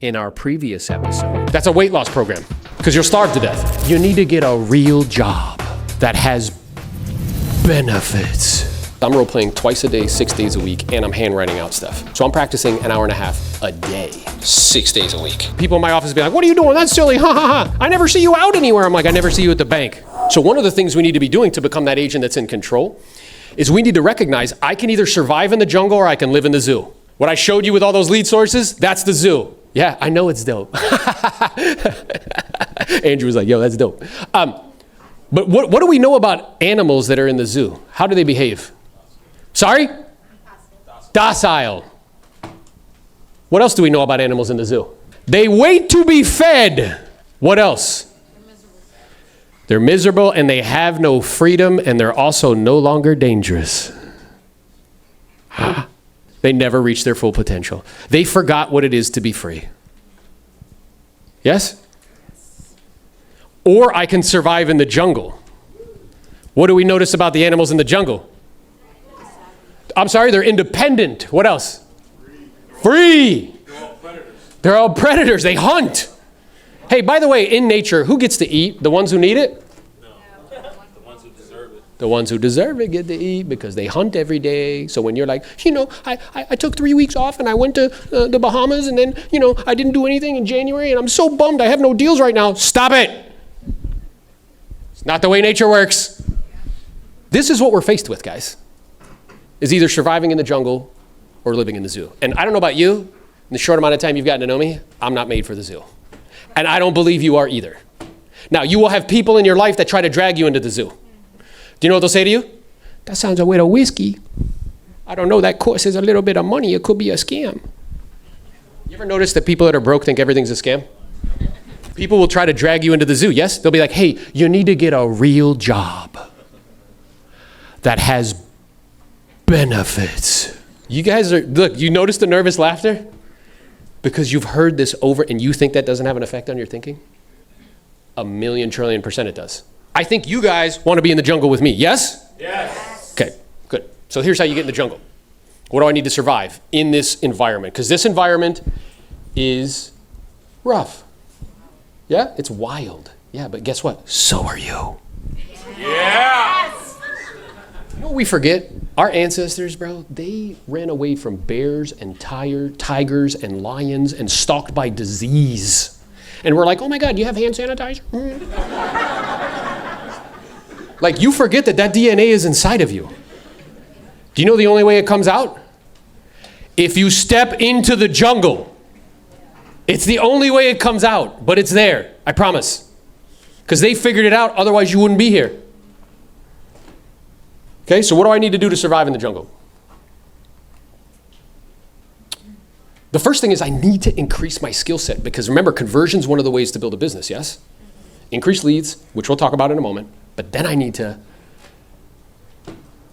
in our previous episode. That's a weight loss program because you'll starve to death. You need to get a real job that has benefits. I'm role playing twice a day, 6 days a week, and I'm handwriting out stuff. So I'm practicing an hour and a half a day, 6 days a week. People in my office be like, what are you doing? That's silly, ha ha ha. I never see you out anywhere. I'm like, I never see you at the bank. So one of the things we need to be doing to become that agent that's in control is we need to recognize I can either survive in the jungle or I can live in the zoo. What I showed you with all those lead sources, that's the zoo. Yeah, I know it's dope. Andrew was like, yo, that's dope. But what do we know about animals that are in the zoo? How do they behave? Sorry? Docile. What else do we know about animals in the zoo? They wait to be fed. What else? They're miserable and they have no freedom and they're also no longer dangerous. They never reach their full potential. They forgot what it is to be free. Yes? Or I can survive in the jungle. What do we notice about the animals in the jungle? I'm sorry, they're independent. What else? Free. They're all predators. They hunt. Hey, by the way, in nature, who gets to eat? The ones who need it? No. The ones who deserve it. The ones who deserve it get to eat because they hunt every day. So when you're like, I took 3 weeks off and I went to the Bahamas and then, I didn't do anything in January and I'm so bummed I have no deals right now. Stop it. It's not the way nature works. This is what we're faced with, guys. Is either surviving in the jungle or living in the zoo. And I don't know about you, in the short amount of time you've gotten to know me, I'm not made for the zoo. And I don't believe you are either. Now, you will have people in your life that try to drag you into the zoo. Do you know what they'll say to you? That sounds a little whiskey. I don't know, that course is a little bit of money. It could be a scam. You ever notice that people that are broke think everything's a scam? People will try to drag you into the zoo, yes? They'll be like, hey, you need to get a real job that has benefits. You guys look, you notice the nervous laughter? Because you've heard this over and you think that doesn't have an effect on your thinking? 1,000,000 trillion% it does. I think you guys want to be in the jungle with me, yes? Yes. Okay, good. So here's how you get in the jungle. What do I need to survive in this environment? Because this environment is rough. Yeah, it's wild. Yeah, but guess what? So are you. Yeah. You know what we forget? Our ancestors, bro, they ran away from bears and tigers and lions and stalked by disease. And we're like, oh my God, do you have hand sanitizer? Like, you forget that DNA is inside of you. Do you know the only way it comes out? If you step into the jungle. It's the only way it comes out, but it's there, I promise. Because they figured it out, otherwise you wouldn't be here. Okay, so what do I need to do to survive in the jungle? The first thing is I need to increase my skill set because remember, conversion is one of the ways to build a business, yes? Increase leads, which we'll talk about in a moment, but then I need to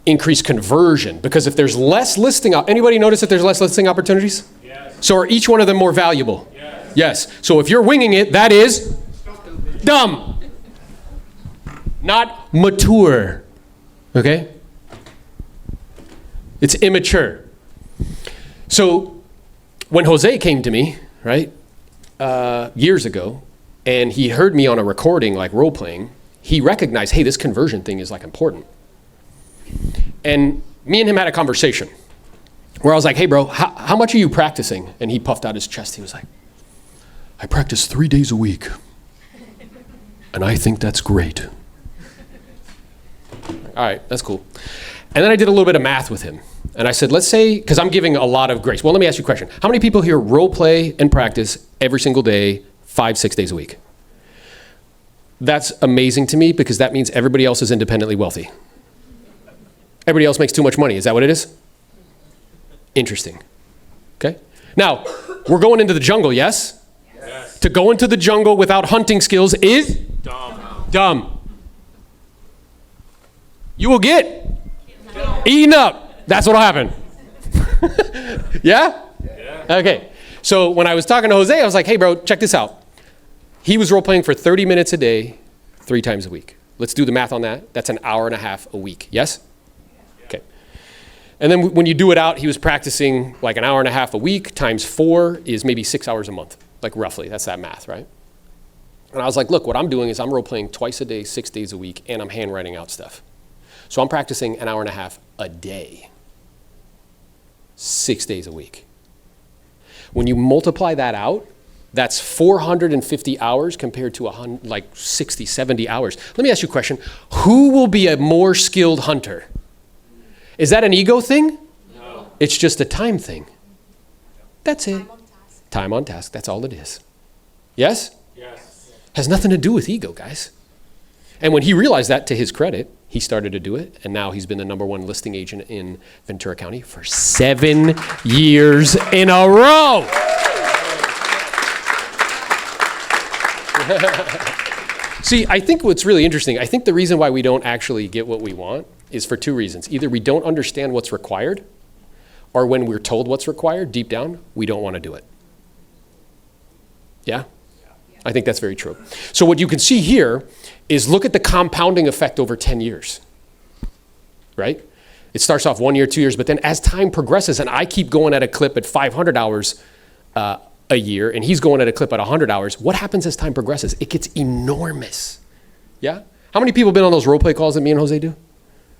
increase conversion because if there's less listing, anybody notice that there's less listing opportunities? Yes. So are each one of them more valuable? Yes. Yes. So if you're winging it, that is dumb, not mature, okay? It's immature. So when Jose came to me, right, years ago, and he heard me on a recording, like role playing, he recognized, hey, this conversion thing is like important. And me and him had a conversation where I was like, hey bro, how much are you practicing? And he puffed out his chest. He was like, I practice 3 days a week. And I think that's great. All right, that's cool. And then I did a little bit of math with him. And I said, let's say, because I'm giving a lot of grace. Well, let me ask you a question. How many people here role play and practice every single day, 5-6 days a week? That's amazing to me because that means everybody else is independently wealthy. Everybody else makes too much money. Is that what it is? Interesting. Okay. Now, we're going into the jungle, yes? Yes. To go into the jungle without hunting skills is? Dumb. You will get eaten up. That's what'll happen. Yeah? Yeah. Okay. So when I was talking to Jose, I was like, hey bro, check this out. He was role playing for 30 minutes a day, 3 times a week. Let's do the math on that. That's an hour and a half a week. Yes? Okay. And then when you do it out, he was practicing like an hour and a half a week times 4 is maybe 6 hours a month. Like roughly, that's that math, right? And I was like, look, what I'm doing is I'm role-playing twice a day, 6 days a week, and I'm handwriting out stuff. So I'm practicing an hour and a half a day, 6 days a week. When you multiply that out, that's 450 hours compared to like 60, 70 hours. Let me ask you a question. Who will be a more skilled hunter? Is that an ego thing? No. It's just a time thing. That's it. Time on task. That's all it is. Yes? Yes. Has nothing to do with ego, guys. And when he realized that, to his credit, he started to do it, and now he's been the #1 listing agent in Ventura County for 7 years in a row. See, I think what's really interesting, I think the reason why we don't actually get what we want is for 2 reasons. Either we don't understand what's required, or when we're told what's required, deep down, we don't want to do it. Yeah? I think that's very true. So what you can see here is look at the compounding effect over 10 years, right? It starts off 1 year, 2 years, but then as time progresses, and I keep going at a clip at 500 hours a year, and he's going at a clip at 100 hours, what happens as time progresses? It gets enormous. Yeah? How many people have been on those role play calls that me and Jose do?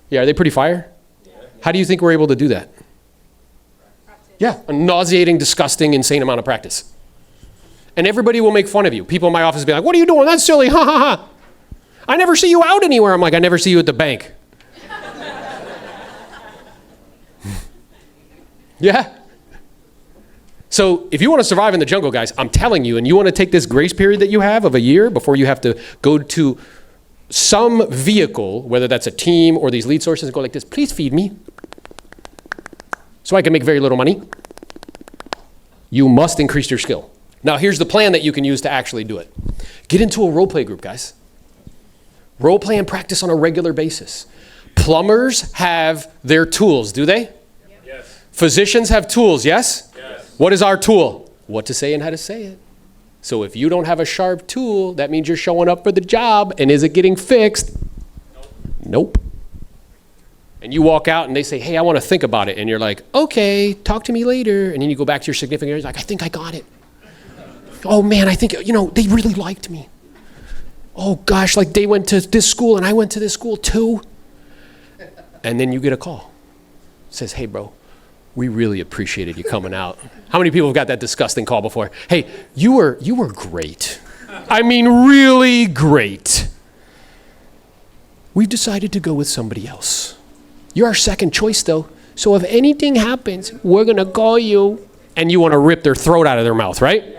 Yeah, are they pretty fire? Yeah. How do you think we're able to do that? Practice. Yeah, a nauseating, disgusting, insane amount of practice. And everybody will make fun of you. People in my office will be like, what are you doing? That's silly, ha ha ha. I never see you out anywhere. I'm like, I never see you at the bank. Yeah? So if you want to survive in the jungle, guys, I'm telling you, and you want to take this grace period that you have of a year before you have to go to some vehicle, whether that's a team or these lead sources, and go like this, please feed me so I can make very little money. You must increase your skill. Now, here's the plan that you can use to actually do it. Get into a role play group, guys. Role play and practice on a regular basis. Plumbers have their tools, do they? Yes. Physicians have tools, yes? Yes. What is our tool? What to say and how to say it. So if you don't have a sharp tool, that means you're showing up for the job, and is it getting fixed? Nope. And you walk out and they say, hey, I want to think about it. And you're like, okay, talk to me later. And then you go back to your significant other, like, I think I got it. Oh man, I think, they really liked me. Oh gosh, like they went to this school and I went to this school too. And then you get a call. It says, hey bro, we really appreciated you coming out. How many people have got that disgusting call before? Hey, you were great. I mean, really great. We've decided to go with somebody else. You're our second choice though. So if anything happens, we're gonna call you. And you wanna rip their throat out of their mouth, right?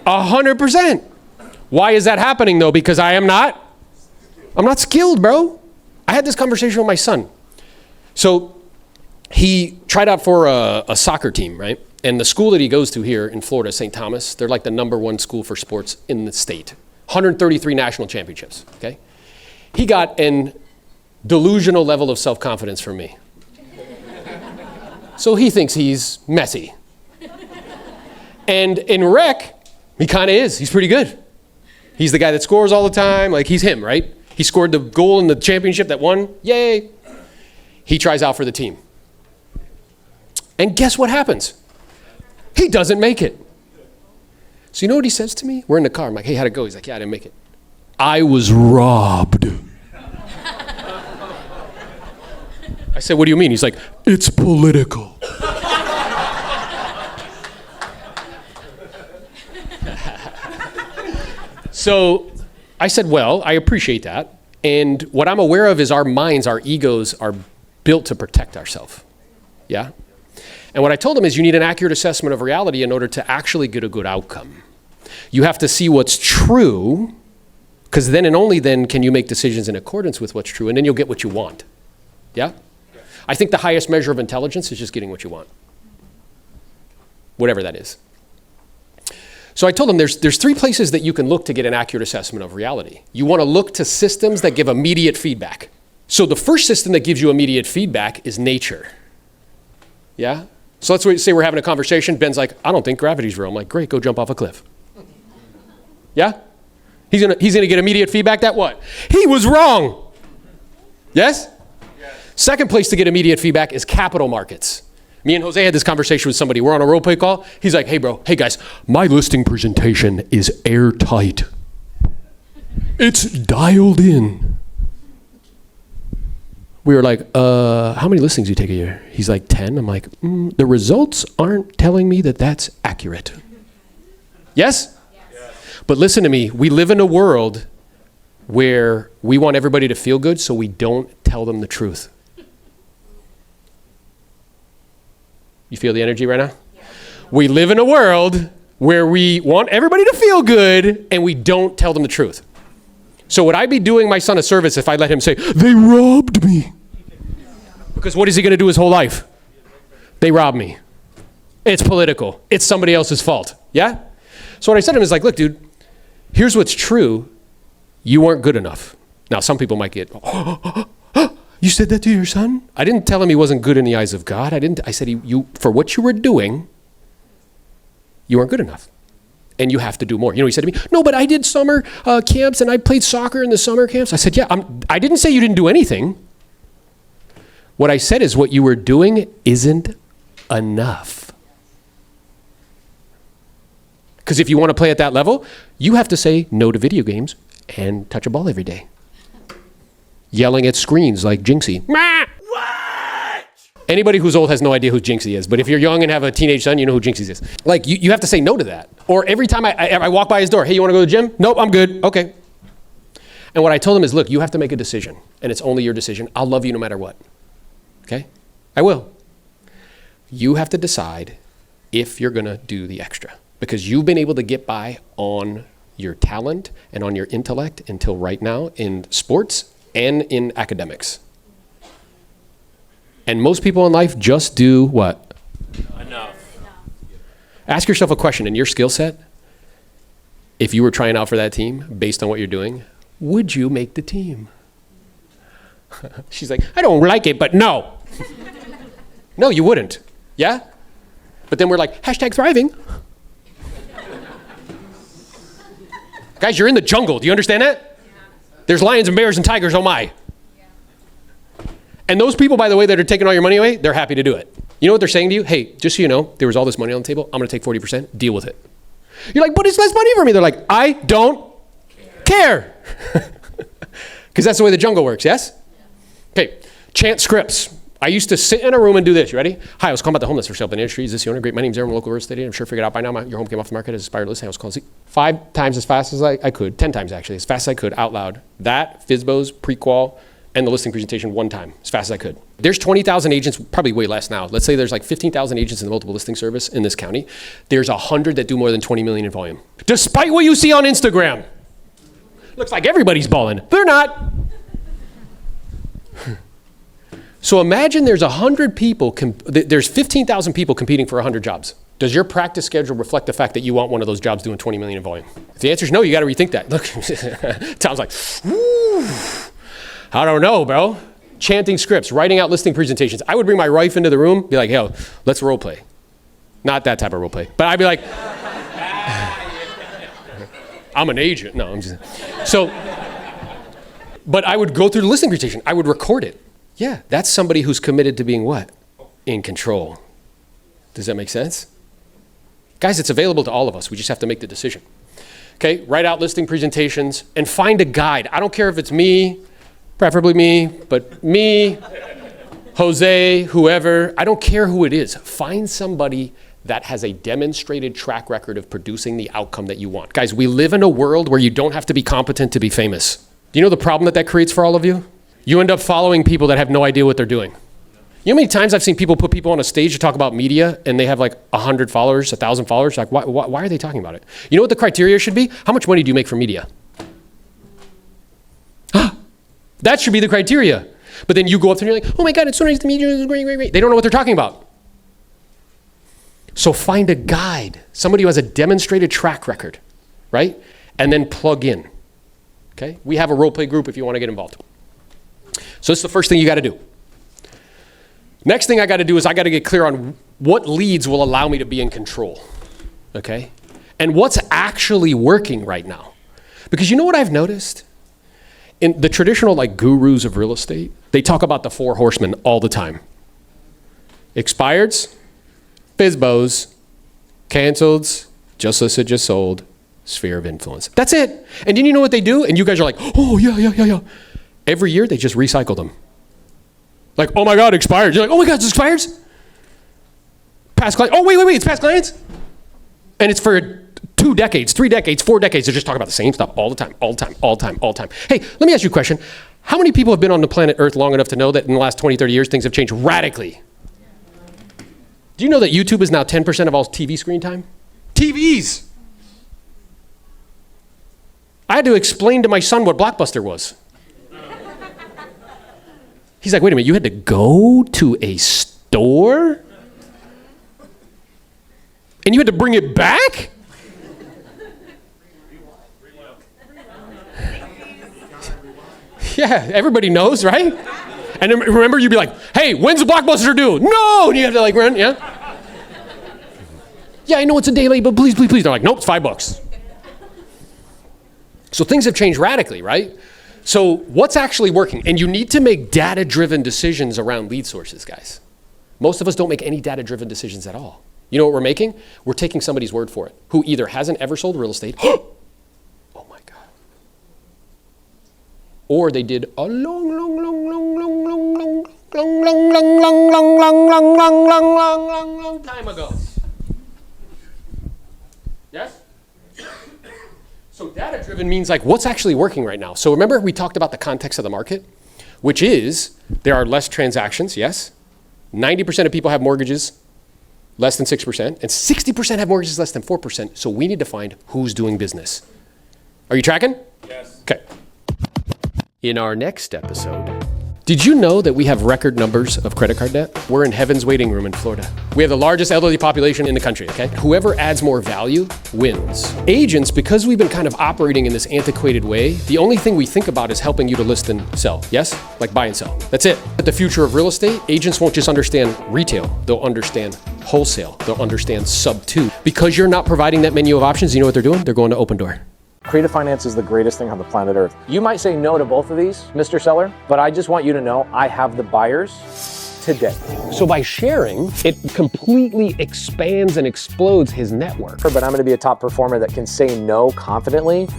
100%. Why is that happening though? Because I'm not skilled, bro. I had this conversation with my son. So he tried out for a soccer team, right? And the school that he goes to here in Florida, St. Thomas, they're like the #1 school for sports in the state. 133 national championships, okay? He got an delusional level of self-confidence from me. So he thinks he's Messi. And in rec, he kind of is. He's pretty good. He's the guy that scores all the time. Like, he's him, right? He scored the goal in the championship that won. Yay. He tries out for the team. And guess what happens? He doesn't make it. So you know what he says to me? We're in the car. I'm like, hey, how'd it go? He's like, yeah, I didn't make it. I was robbed. I said, what do you mean? He's like, it's political. So I said, well, I appreciate that. And what I'm aware of is our minds, our egos are built to protect ourselves. Yeah? And what I told him is you need an accurate assessment of reality in order to actually get a good outcome. You have to see what's true, because then and only then can you make decisions in accordance with what's true, and then you'll get what you want. Yeah? I think the highest measure of intelligence is just getting what you want. Whatever that is. So I told him there's 3 places that you can look to get an accurate assessment of reality. You want to look to systems that give immediate feedback. So the first system that gives you immediate feedback is nature. Yeah? So let's say we're having a conversation. Ben's like, I don't think gravity's real. I'm like, great, go jump off a cliff. Yeah? He's gonna get immediate feedback that what? He was wrong. Yes? Yes. Second place to get immediate feedback is capital markets. Me and Jose had this conversation with somebody. We're on a role play call. He's like, hey, bro, hey, guys, my listing presentation is airtight. It's dialed in. We were like, how many listings do you take a year? He's like, 10. I'm like, the results aren't telling me that that's accurate. Yes? But listen to me. We live in a world where we want everybody to feel good, so we don't tell them the truth. You feel the energy right now? We live in a world where we want everybody to feel good, and we don't tell them the truth. So would I be doing my son a service if I let him say, they robbed me? Because what is he going to do his whole life? They robbed me. It's political. It's somebody else's fault. Yeah? So what I said to him is like, look, dude, here's what's true. You weren't good enough. Now, some people might get, you said that to your son? I didn't tell him he wasn't good in the eyes of God. I said, you for what you were doing, you weren't good enough. And you have to do more. You know, he said to me, no, but I did summer camps and I played soccer in the summer camps. I said, yeah, I didn't say you didn't do anything. What I said is what you were doing isn't enough. Because if you want to play at that level, you have to say no to video games and touch a ball every day. Yelling at screens like Jinxie. What? Anybody who's old has no idea who Jinxie is. But if you're young and have a teenage son, you know who Jinxie is. Like, you have to say no to that. Or every time I walk by his door, hey, you want to go to the gym? Nope, I'm good. Okay. And what I told him is, look, you have to make a decision. And it's only your decision. I'll love you no matter what. Okay? I will. You have to decide if you're going to do the extra. Because you've been able to get by on your talent and on your intellect until right now in sports and in academics. And most people in life just do what? Enough. Ask yourself a question. In your skill set, if you were trying out for that team based on what you're doing, would you make the team? She's like, I don't like it, but no. No, you wouldn't. Yeah? But then we're like, #thriving. Guys, you're in the jungle. Do you understand that? Yeah. There's lions and bears and tigers, oh my. Yeah. And those people, by the way, that are taking all your money away, they're happy to do it. You know what they're saying to you? Hey, just so you know, there was all this money on the table. I'm going to take 40%. Deal with it. You're like, but it's less money for me. They're like, I don't care. Because that's the way the jungle works, yes? Yeah. Okay, chant scripts. I used to sit in a room and do this. You ready? Hi, I was calling about the homeless for sale in the industry. Is this the owner? Great. My name's Aaron, local real estate agent. I'm sure figured out by now your home came off the market as expired listing. I was calling 5 times as fast as I could, 10 times actually, as fast as I could out loud. That, FSBOs, pre-qual, and the listing presentation 1 time, as fast as I could. There's 20,000 agents, probably way less now. Let's say there's like 15,000 agents in the multiple listing service in this county. There's 100 that do more than 20 million in volume. Despite what you see on Instagram. Looks like everybody's balling. They're not. So imagine there's 100 people, there's 15,000 people competing for 100 jobs. Does your practice schedule reflect the fact that you want one of those jobs doing 20 million in volume? If the answer is no, you got to rethink that. Look, Tom's like, I don't know, bro. Chanting scripts, writing out listing presentations. I would bring my wife into the room, be like, yo, let's role play. Not that type of role play. But I'd be like, I'm an agent. No, I'm just, so, but I would go through the listing presentation. I would record it. Yeah, that's somebody who's committed to being what? In control. Does that make sense? Guys, it's available to all of us. We just have to make the decision. Okay, write out listing presentations and find a guide. I don't care if it's me, preferably me, but me, Jose, whoever. I don't care who it is. Find somebody that has a demonstrated track record of producing the outcome that you want. Guys, we live in a world where you don't have to be competent to be famous. Do you know the problem that creates for all of you? You end up following people that have no idea what they're doing. You know how many times I've seen people put people on a stage to talk about media and they have like 100 followers, 1,000 followers? Like, why are they talking about it? You know what the criteria should be? How much money do you make from media? That should be the criteria. But then you go up there and you're like, oh my God, it's so nice to meet you. It's great, great, great. They don't know what they're talking about. So find a guide, somebody who has a demonstrated track record, right? And then plug in, okay? We have a role play group if you want to get involved. So this is the first thing you got to do. Next thing I got to do is I got to get clear on what leads will allow me to be in control, okay? And what's actually working right now. Because you know what I've noticed? In the traditional like gurus of real estate, they talk about the 4 horsemen all the time. Expireds, FSBOs, canceled, just listed, just sold, sphere of influence. That's it. And then you know what they do? And you guys are like, oh, yeah. Every year, they just recycle them. Like, oh my God, expired. You're like, oh my God, it's expired? Past client. Oh, wait, it's past clients? And it's for 2 decades, 3 decades, 4 decades. They're just talking about the same stuff all the time. Hey, let me ask you a question. How many people have been on the planet Earth long enough to know that in the last 20, 30 years, things have changed radically? Do you know that YouTube is now 10% of all TV screen time? TVs! I had to explain to my son what Blockbuster was. He's like, wait a minute, you had to go to a store? And you had to bring it back? Yeah, everybody knows, right? And then remember, you'd be like, hey, when's the Blockbuster due? No! And you have to like run, yeah? Yeah, I know it's a day late, but please. They're like, nope, it's $5. So things have changed radically, right? So what's actually working? And you need to make data-driven decisions around lead sources, guys. Most of us don't make any data-driven decisions at all. You know what we're making? We're taking somebody's word for it, who either hasn't ever sold real estate, oh my God, or they did a long time ago. Yes? So data-driven means like what's actually working right now. So remember we talked about the context of the market, which is there are less transactions, yes? 90% of people have mortgages less than 6%, and 60% have mortgages less than 4%, so we need to find who's doing business. Are you tracking? Yes. Okay. In our next episode, did you know that we have record numbers of credit card debt? We're in heaven's waiting room in Florida. We have the largest elderly population in the country, okay? Whoever adds more value wins. Agents, because we've been kind of operating in this antiquated way, the only thing we think about is helping you to list and sell, yes? Like buy and sell. That's it. At the future of real estate, agents won't just understand retail, they'll understand wholesale, they'll understand sub 2. Because you're not providing that menu of options, you know what they're doing? They're going to Open Door. Creative finance is the greatest thing on the planet Earth. You might say no to both of these, Mr. Seller, but I just want you to know I have the buyers today. So by sharing, it completely expands and explodes his network. But I'm gonna be a top performer that can say no confidently.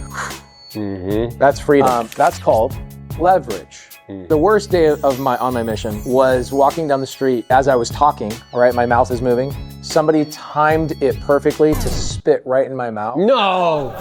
That's freedom. That's called leverage. The worst day on my mission was walking down the street as I was talking, all right, my mouth is moving. Somebody timed it perfectly to spit right in my mouth. No!